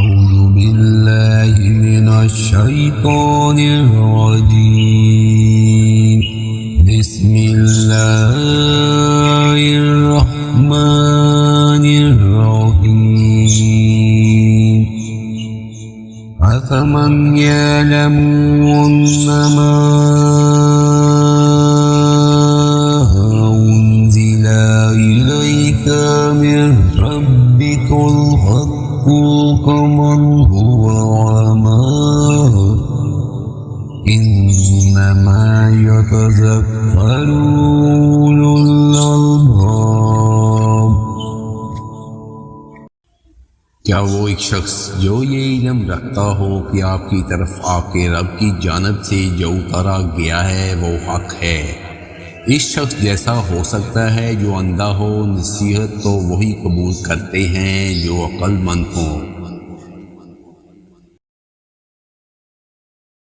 أعوذ بالله من الشيطان الرجيم بسم الله الرحمن الرحيم أفمن يعلم أنما أنزل إليك من ربك الحق كمن هو أعمى إنما يتذكر أولو الألباب। क्या वो एक शख्स जो ये इल्म रखता हो कि आपकी तरफ आपके रब की जानब से जो उतारा गया है वो हक है, इस शख्स जैसा हो सकता है जो अंधा हो। नसीहत तो वही कबूल करते हैं जो अक्लमंद हों।